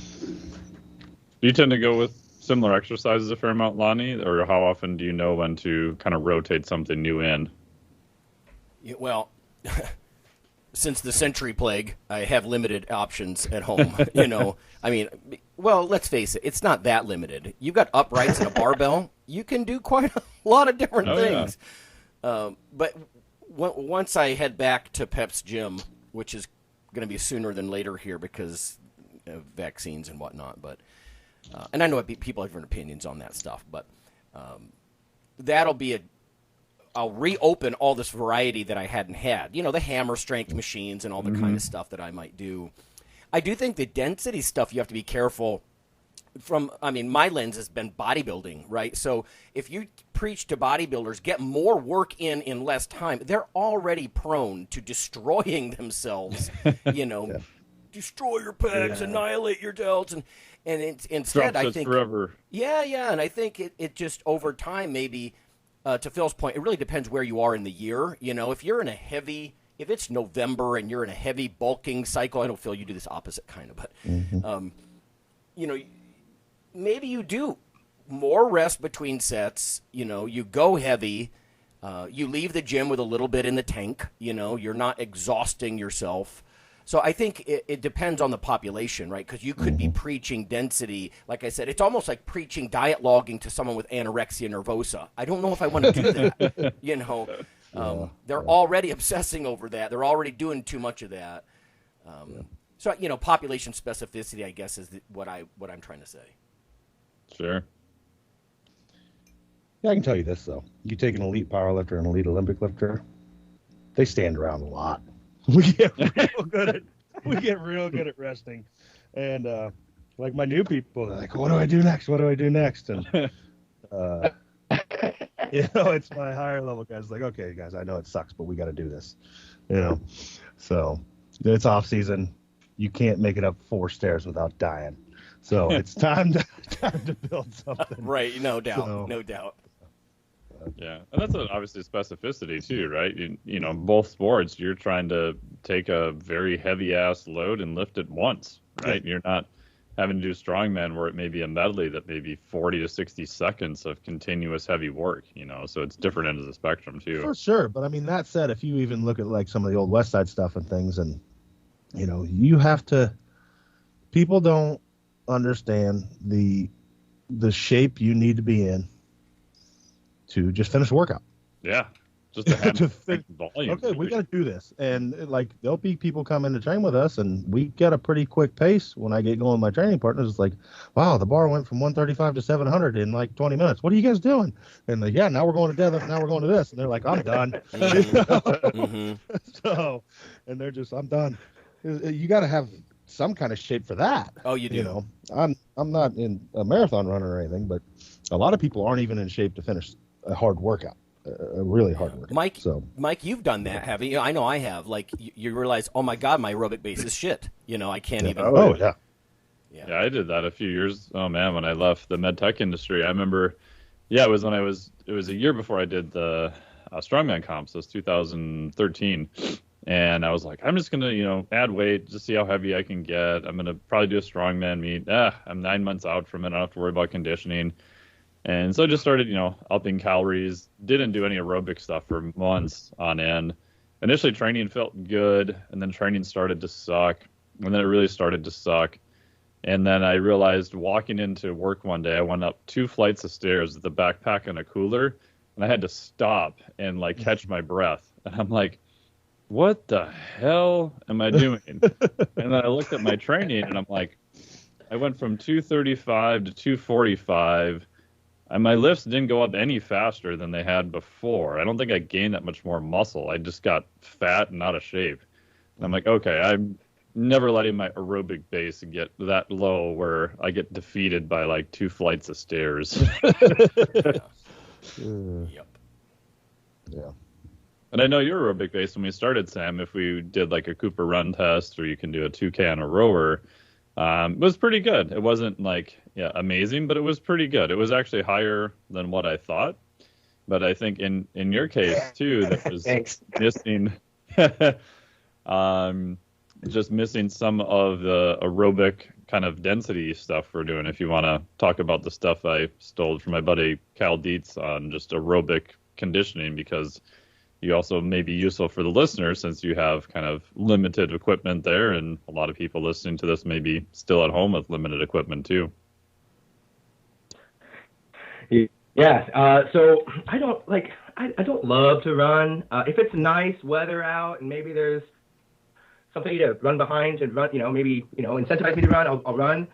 you tend to go with similar exercises a fair amount, Lonnie, or how often do you know when to kind of rotate something new in? Well, since the century plague, I have limited options at home. Well, let's face it, it's not that limited. You've got uprights and a barbell. You can do quite a lot of different things. Yeah. But once I head back to Pep's gym, which is going to be sooner than later here because of vaccines and whatnot, but and I know people have different opinions on that stuff, but that'll be I'll reopen all this variety that I hadn't had. The hammer strength machines and all the kind of stuff that I might do. I do think the density stuff you have to be careful from. I mean, my lens has been bodybuilding, right? So if you preach to bodybuilders, get more work in less time, they're already prone to destroying themselves, destroy your pecs, annihilate your delts, and instead, I think forever. Yeah, and I think it just over time, maybe to Phil's point, it really depends where you are in the year. If you're in if it's November and you're in a heavy bulking cycle, I know, Phil, you do this opposite kind of, but maybe you do more rest between sets. You go heavy, you leave the gym with a little bit in the tank. You're not exhausting yourself. So I think it depends on the population, right? Because you could be preaching density. Like I said, it's almost like preaching diet logging to someone with anorexia nervosa. I don't know if I want to do that. They're already obsessing over that. They're already doing too much of that. So population specificity, I guess, is what I'm trying to say. Sure. Yeah, I can tell you this though. You take an elite powerlifter and an elite Olympic lifter, they stand around a lot. We get real good at resting, and like my new people, they're like, "What do I do next? What do I do next?" And it's my higher level guys like, "Okay, guys, I know it sucks, but we got to do this." So it's off season. You can't make it up 4 stairs without dying. So it's time to build something. Right? No doubt. No doubt. Yeah, and that's obviously specificity too, right? Both sports, you're trying to take a very heavy ass load and lift it once, right? Yeah. You're not having to do strongman where it may be a medley that may be 40 to 60 seconds of continuous heavy work, so it's different ends of the spectrum too. For sure, but I mean, that said, if you even look at like some of the old West Side stuff and things, and you have to, people don't understand the shape you need to be in to just finish a workout. Yeah. Just to have volume. Okay, we got to do this. And like, there'll be people come in to train with us, and we get a pretty quick pace. When I get going with my training partners, it's like, wow, the bar went from 135 to 700 in like 20 minutes. What are you guys doing? And like, yeah, now we're going to deadlift. Now we're going to this. And they're like, I'm done. So, and they're just, I'm done. You got to have some kind of shape for that. Oh, you do. I'm not in a marathon runner or anything, but a lot of people aren't even in shape to finish a hard workout, a really hard workout. Mike, you've done that, haven't you? I know I have. Like, you realize, oh my God, my aerobic base is shit. I can't even. Oh yeah. Yeah, I did that a few years. Oh man, when I left the med tech industry, I remember. Yeah, it was a year before I did the strongman comps. So it was 2013. And I was like, I'm just going to, add weight, just see how heavy I can get. I'm going to probably do a strongman meet. I'm 9 months out from it. I don't have to worry about conditioning. And so I just started, upping calories. Didn't do any aerobic stuff for months on end. Initially, training felt good, and then training started to suck. And then it really started to suck. And then I realized walking into work one day, I went up 2 flights of stairs with a backpack and a cooler, and I had to stop and, catch my breath. And I'm like, what the hell am I doing? And then I looked at my training, and I'm like, I went from 235 to 245, and my lifts didn't go up any faster than they had before. I don't think I gained that much more muscle. I just got fat and out of shape. And I'm like, okay, I'm never letting my aerobic base get that low where I get defeated by 2 flights of stairs. Yep. Yeah. And I know your aerobic base when we started, Sam, if we did a Cooper run test or you can do a 2K on a rower, it was pretty good. It wasn't amazing, but it was pretty good. It was actually higher than what I thought. But I think in your case too, that was missing, just missing some of the aerobic kind of density stuff we're doing. If you want to talk about the stuff I stole from my buddy Cal Dietz on just aerobic conditioning, because you also may be useful for the listener since you have kind of limited equipment there, and a lot of people listening to this may be still at home with limited equipment too. Yeah. So I don't love to run. If it's nice weather out and maybe there's something to run behind and run, maybe, incentivize me to run, I'll run.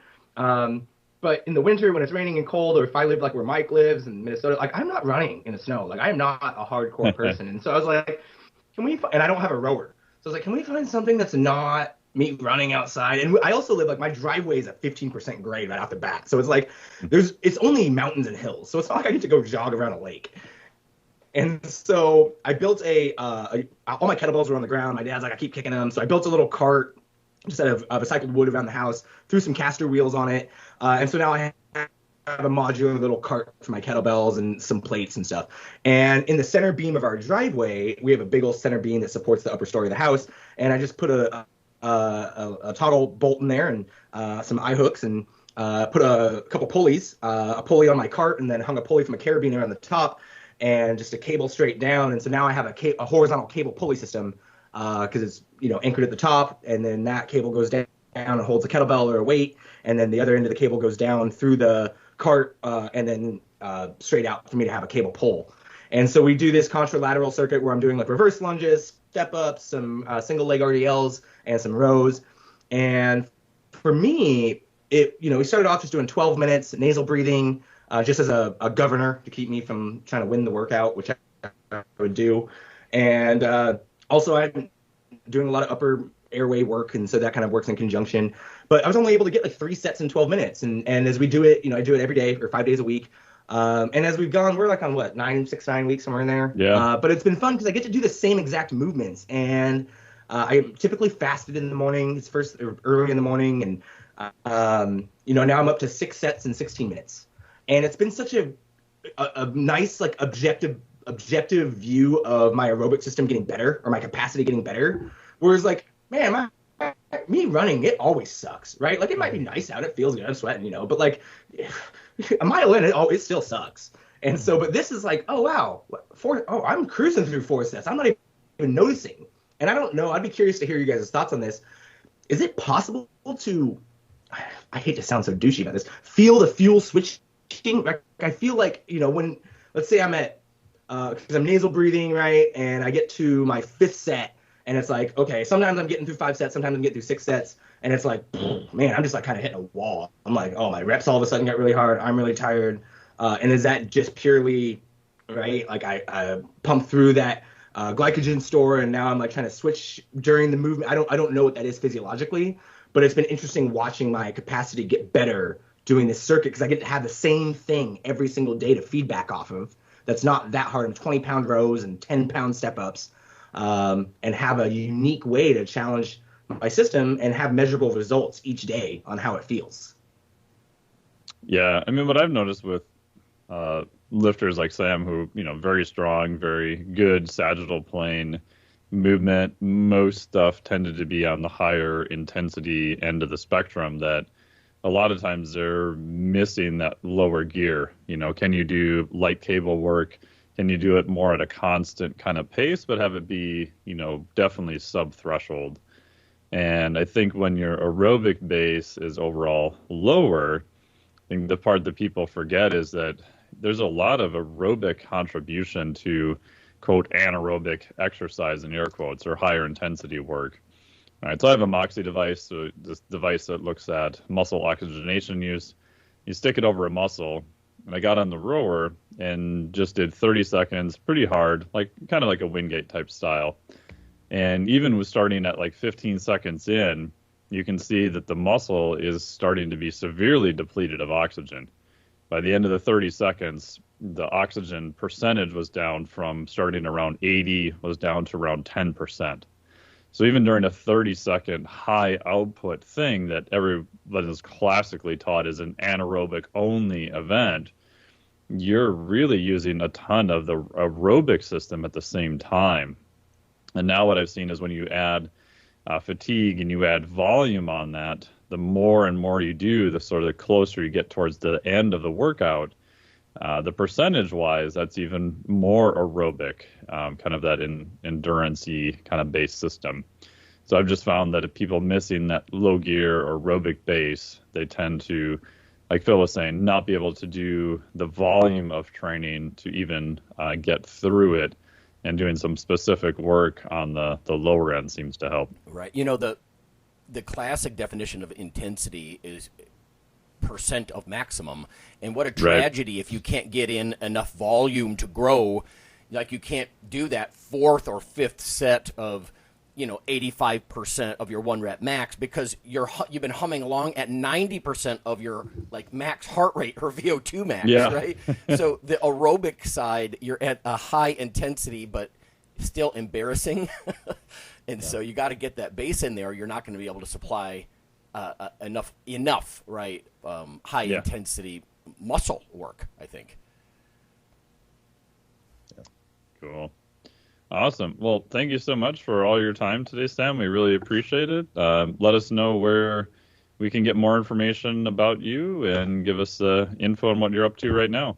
But in the winter when it's raining and cold, or if I live where Mike lives in Minnesota, I'm not running in the snow. I'm not a hardcore person. And so I was like, and I don't have a rower. So I was like, can we find something that's not me running outside. And I also live, like, my driveway is a 15% grade right off the bat. So it's like, it's only mountains and hills. So it's not like I need to go jog around a lake. And so I built all my kettlebells were on the ground. My dad's like, I keep kicking them. So I built a little cart just out of recycled wood around the house, threw some caster wheels on it. And so now I have a modular little cart for my kettlebells and some plates and stuff. And in the center beam of our driveway, we have a big old center beam that supports the upper story of the house. And I just put a toggle bolt in there and some eye hooks and put a couple pulleys, a pulley on my cart, and then hung a pulley from a carabiner on the top, and just a cable straight down. And so now I have a horizontal cable pulley system because it's anchored at the top, and then that cable goes down and holds a kettlebell or a weight, and then the other end of the cable goes down through the cart and then straight out for me to have a cable pull. And so we do this contralateral circuit where I'm doing like reverse lunges, step ups, some single leg RDLs, and some rows. And for me, we started off just doing 12 minutes nasal breathing, just as a governor to keep me from trying to win the workout, which I would do. And also I'm doing a lot of upper airway work, and so that kind of works in conjunction. But I was only able to get like 3 sets in 12 minutes. And as we do it, I do it every day or 5 days a week. And as we've gone, we're like on 9 weeks, somewhere in there. Yeah. But it's been fun because I get to do the same exact movements. And I typically fasted in the morning. It's first early in the morning. And, now I'm up to 6 sets in 16 minutes. And it's been such a nice, like, objective view of my aerobic system getting better, or my capacity getting better. Whereas, like, man, me running, it always sucks, right? Like, it might be nice out, it feels good, I'm sweating, but like a mile in, it still sucks. And so, but this is like, oh wow, I'm cruising through 4 sets. I'm not even noticing. And I don't know. I'd be curious to hear you guys' thoughts on this. Is it possible to? I hate to sound so douchey about this. Feel the fuel switching. Like, I feel like when, let's say I'm at because I'm nasal breathing, right, and I get to my 5th set. And it's like, okay, sometimes I'm getting through 5 sets, sometimes I'm getting through 6 sets, and it's like, man, I'm just like kind of hitting a wall. I'm like, oh, my reps all of a sudden got really hard. I'm really tired. And is that just purely, right? Like I pumped through that glycogen store, and now I'm like trying to switch during the movement. I don't know what that is physiologically, but it's been interesting watching my capacity get better doing this circuit because I get to have the same thing every single day to feedback off of. That's not that hard in 20-pound rows and 10-pound step-ups. And have a unique way to challenge my system and have measurable results each day on how it feels. Yeah, I mean, what I've noticed with lifters like Sam, who, very strong, very good sagittal plane movement, most stuff tended to be on the higher intensity end of the spectrum, that a lot of times they're missing that lower gear. Can you do light cable work? Can you do it more at a constant kind of pace, but have it be, definitely sub-threshold? And I think when your aerobic base is overall lower, I think the part that people forget is that there's a lot of aerobic contribution to, quote, anaerobic exercise, in air quotes, or higher intensity work. All right, so I have a Moxie device, so this device that looks at muscle oxygenation use. You stick it over a muscle. And I got on the rower and just did 30 seconds, pretty hard, like kind of like a Wingate type style. And even with starting at like 15 seconds in, you can see that the muscle is starting to be severely depleted of oxygen. By the end of the 30 seconds, the oxygen percentage was down from starting around 80, was down to around 10%. So even during a 30-second high output thing that everybody is classically taught is an anaerobic only event, you're really using a ton of the aerobic system at the same time. And now what I've seen is when you add fatigue and you add volume on that, the more and more you do, the sort of the closer you get towards the end of the workout, the percentage-wise, that's even more aerobic, kind of that endurance-y kind of base system. So I've just found that if people missing that low gear or aerobic base, they tend to, like Phil was saying, not be able to do the volume of training to even get through it, and doing some specific work on the lower end seems to help. Right. The classic definition of intensity is percent of maximum, and what a tragedy if you can't get in enough volume to grow. Like, you can't do that 4th or 5th set of 85% of your 1 rep max because you've been humming along at 90% of your like max heart rate or VO2 max, right? So the aerobic side, you're at a high intensity, but still embarrassing. And so you got to get that base in there. You're not going to be able to supply enough, right? High intensity muscle work, I think. Cool. Awesome. Well, thank you so much for all your time today, Sam. We really appreciate it. Let us know where we can get more information about you and give us info on what you're up to right now.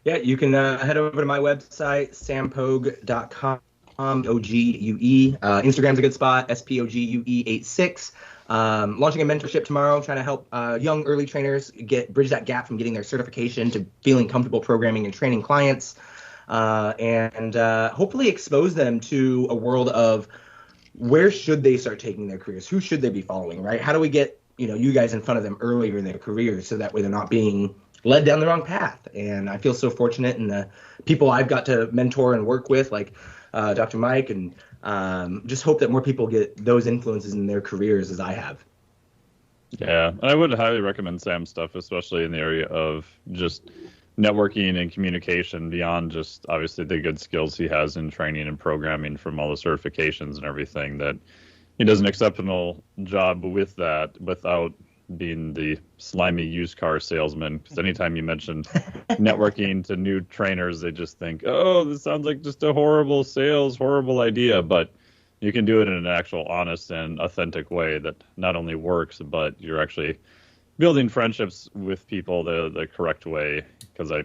Yeah, you can head over to my website, sampogue.com, O-G-U-E. Instagram's a good spot, SPOGUE86. Launching a mentorship tomorrow, trying to help young early trainers bridge that gap from getting their certification to feeling comfortable programming and training clients. And hopefully expose them to a world of where should they start taking their careers? Who should they be following, right? How do we get, you guys in front of them earlier in their careers so that way they're not being led down the wrong path? And I feel so fortunate in the people I've got to mentor and work with, like Dr. Mike, and just hope that more people get those influences in their careers as I have. Yeah, I would highly recommend Sam's stuff, especially in the area of just networking and communication beyond just obviously the good skills he has in training and programming from all the certifications and everything. That he does an exceptional job with that without being the slimy used car salesman. Because anytime you mention networking to new trainers, they just think, oh, this sounds like just a horrible idea. But you can do it in an actual honest and authentic way that not only works, but you're actually building friendships with people the correct way. Because I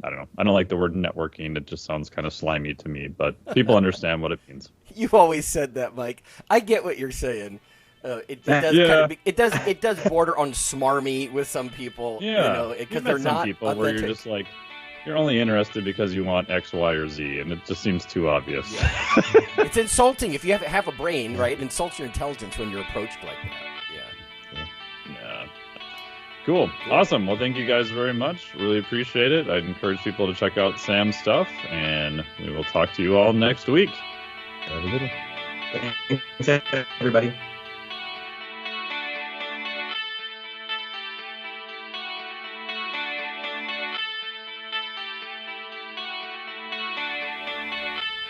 don't know. I don't like the word networking. It just sounds kind of slimy to me, but people understand what it means. You've always said that, Mike. I get what you're saying. It does border on smarmy with some people. Yeah, because they're some not people authentic. where you're just like, you're only interested because you want X, Y, or Z, and it just seems too obvious. Yeah. It's insulting if you have a brain, right? It insults your intelligence when you're approached like that. Yeah. Cool. Awesome. Well, thank you guys very much. Really appreciate it. I'd encourage people to check out Sam's stuff, and we will talk to you all next week. Have a good one. Thanks, everybody.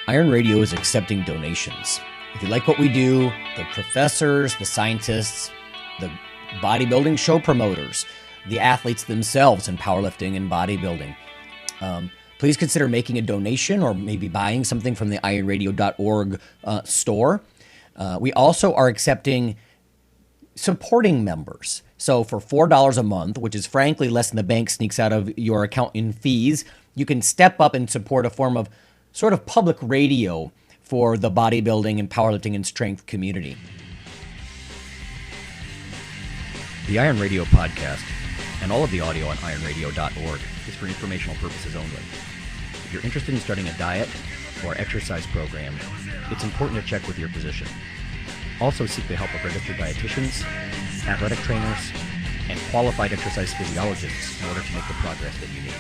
Iron Radio is accepting donations. If you like what we do, the professors, the scientists, the bodybuilding show promoters, the athletes themselves in powerlifting and bodybuilding, please consider making a donation or maybe buying something from the IronRadio.org store. We also are accepting supporting members. So for $4 a month, which is frankly less than the bank sneaks out of your account in fees, you can step up and support a form of sort of public radio for the bodybuilding and powerlifting and strength community. The Iron Radio podcast and all of the audio on IronRadio.org is for informational purposes only. If you're interested in starting a diet or exercise program, it's important to check with your physician. Also seek the help of registered dietitians, athletic trainers, and qualified exercise physiologists in order to make the progress that you need.